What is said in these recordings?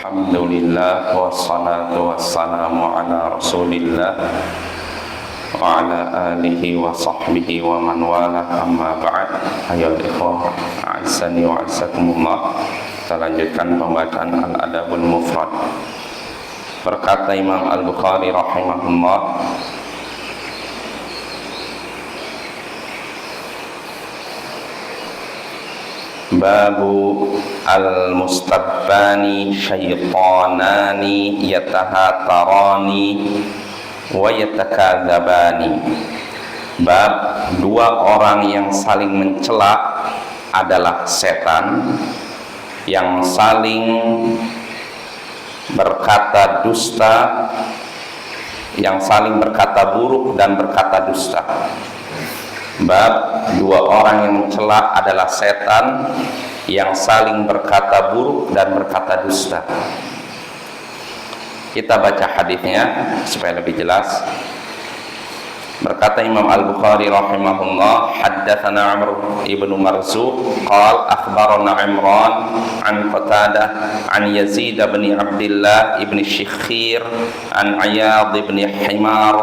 Alhamdulillah wassalatu wassalamu ala rasulillah wa ala alihi wa sahbihi wa man wala, amma ba'd. Ayyuhal ikhwah, a'azzani wa a'azzakumullah. Kita lanjutkan pembacaan Al-Adabul Mufrad. Berkata Imam Al-Bukhari rahimahullah, Babu al-mustabbani syaitanani yatahatarani wa yatakadzabani. Bab dua orang yang saling mencela adalah setan, yang saling berkata dusta, yang saling berkata buruk dan berkata dusta. Bab dua orang yang mencela adalah setan, yang saling berkata buruk dan berkata dusta. Kita baca hadisnya supaya lebih jelas. Berkata Imam Al-Bukhari rahimahullah, haddatsana Amr ibn Marzuq qala akhbarana Imran an Qatadah an Yazid bin Abdullah ibn Shikhir an Iyad ibn Himar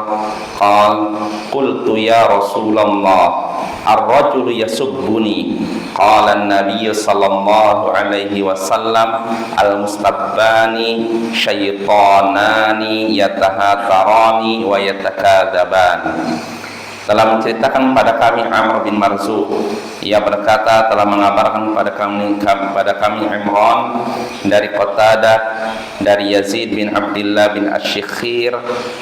qala qultu ya Rasulullah ar-rajulu yasubbuni qala an-nabiy sallallahu alaihi wasallam al-mustabbani syaitanani yatahatarani wa yatakadzabani. Telah menceritakan kepada kami Amr bin Marzuq, ia berkata telah mengabarkan kepada kami Imran dari Qatadah, dari Yazid bin Abdullah bin Asy-Syikhir,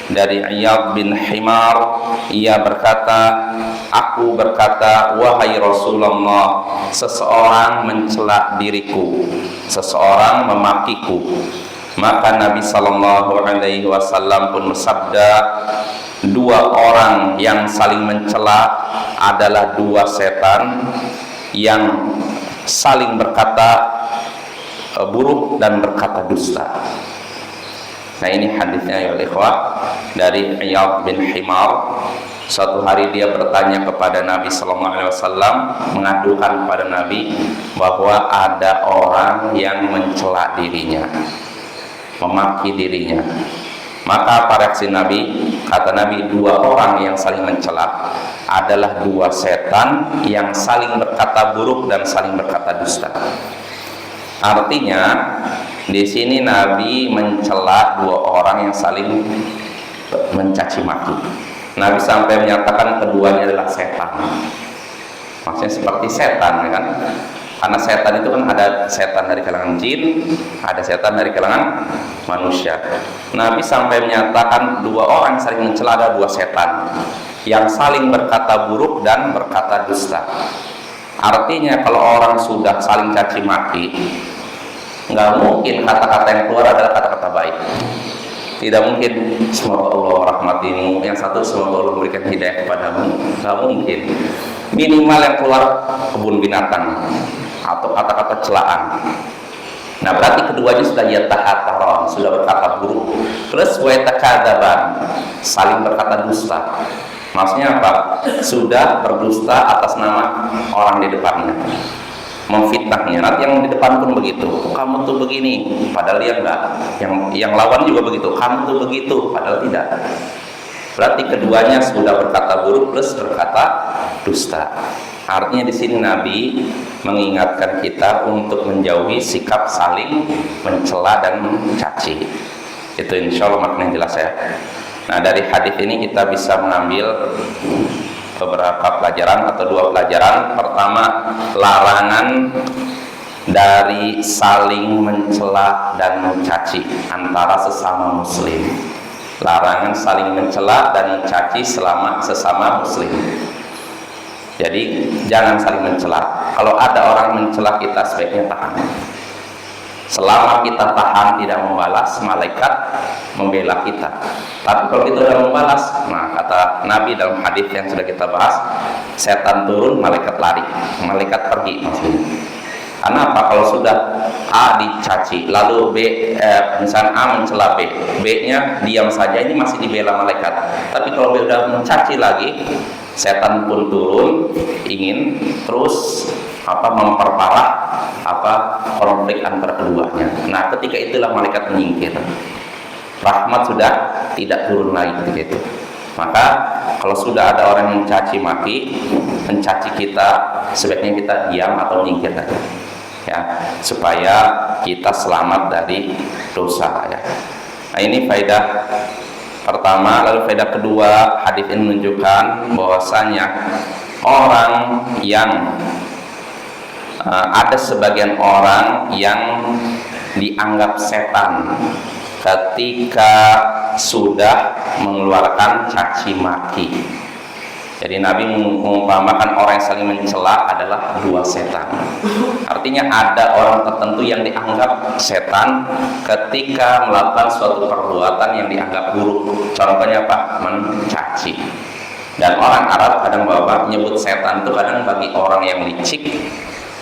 dari Iyad bin Himar. Ia berkata, aku berkata, wahai Rasulullah, seseorang mencela diriku, seseorang memakiku. Maka Nabi sallallahu alaihi wasallam pun bersabda, dua orang yang saling mencela adalah dua setan yang saling berkata buruk dan berkata dusta. Nah, ini hadisnya ya ikhwah dari Iyad bin Himar. Suatu hari dia bertanya kepada Nabi sallallahu alaihi wasallam, mengadukan kepada Nabi bahwa ada orang yang mencela dirinya, memaki dirinya. Maka apa reaksi Nabi? Kata Nabi, dua orang yang saling mencela adalah dua setan yang saling berkata buruk dan saling berkata dusta. Artinya di sini Nabi mencela dua orang yang saling mencaci maki. Nabi sampai menyatakan keduanya adalah setan. Maksudnya seperti setan, ya kan? Karena setan itu kan ada setan dari kalangan jin, ada setan dari kalangan manusia. Nabi sampai menyatakan dua orang yang saling mencela ada dua setan yang saling berkata buruk dan berkata dusta. Artinya kalau orang sudah saling caci maki, nggak mungkin kata-kata yang keluar adalah kata-kata baik. Tidak mungkin semoga Allah rahmatimu, yang satu semoga Allah memberikan hidayah kepadamu. Nggak mungkin. Minimal yang keluar kebun binatang atau kata-kata celaan. Nah, berarti keduanya sudah yatahataron, sudah berkata buruk. Terus wa yatakadzaban, saling berkata dusta. Maksudnya apa? Sudah berdusta atas nama orang di depannya, memfitnahnya. Nanti yang di depan pun begitu, kamu tuh begini, padahal dia enggak. Yang lawan juga begitu, kamu tuh begitu, padahal tidak. Berarti keduanya sudah berkata buruk plus berkata dusta. Artinya di sini Nabi mengingatkan kita untuk menjauhi sikap saling mencela dan mencaci. Itu insya Allah maknanya jelas ya. Nah, dari hadis ini kita bisa mengambil beberapa pelajaran atau dua pelajaran. Pertama, larangan dari saling mencela dan mencaci antara sesama muslim. Larangan saling mencela dan mencaci selama sesama muslim. Jadi jangan saling mencela. Kalau ada orang mencela kita, sebaiknya tahan. Selama kita tahan tidak membalas, malaikat membela kita. Tapi kalau kita sudah membalas, nah kata Nabi dalam hadis yang sudah kita bahas, setan turun, malaikat lari, malaikat pergi maksudnya. Karena apa? Kalau sudah A dicaci, lalu misalnya A mencela B-nya diam saja, ini masih dibela malaikat. Tapi kalau B sudah mencaci lagi, setan pun turun, ingin terus memperparah konflik antara keduanya. Nah, ketika itulah malaikat menyingkir. Rahmat sudah tidak turun lagi ketika itu. Maka kalau sudah ada orang yang mencaci maki, mencaci kita, sebaiknya kita diam atau menyingkir saja, ya, supaya kita selamat dari dosa, ya. Nah, ini faedah pertama. Lalu faedah kedua, hadis ini menunjukkan bahwasanya orang yang ada sebagian orang yang dianggap setan ketika sudah mengeluarkan caci maki. Jadi Nabi mengumpamakan orang yang saling mencela adalah dua setan. Artinya ada orang tertentu yang dianggap setan ketika melakukan suatu perbuatan yang dianggap buruk. Contohnya apa? Mencaci. Dan orang Arab kadang menyebut setan itu kadang bagi orang yang licik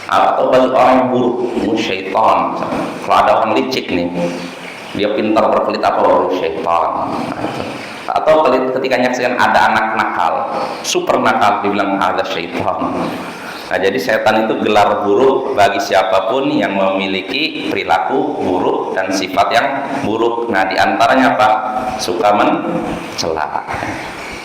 atau bagi orang yang buruk, syaitan. Kalau ada orang licik nih, dia pintar berkelit apa baru syaitan. Atau ketika nyaksikan ada anak nakal, super nakal, dibilang ada syaitan. Nah, jadi setan itu gelar buruk bagi siapapun yang memiliki perilaku buruk dan sifat yang buruk. Nah, diantaranya apa? Suka mencela.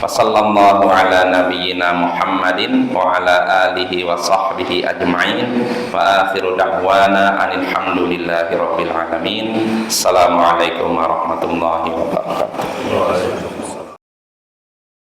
Wassallallahu ala nabiyyina Muhammadin wa ala alihi wa sahbihi ajma'in wa akhiru da'wana anil hamdulillahi rabbil alamin. Assalamualaikum warahmatullahi wabarakatuh.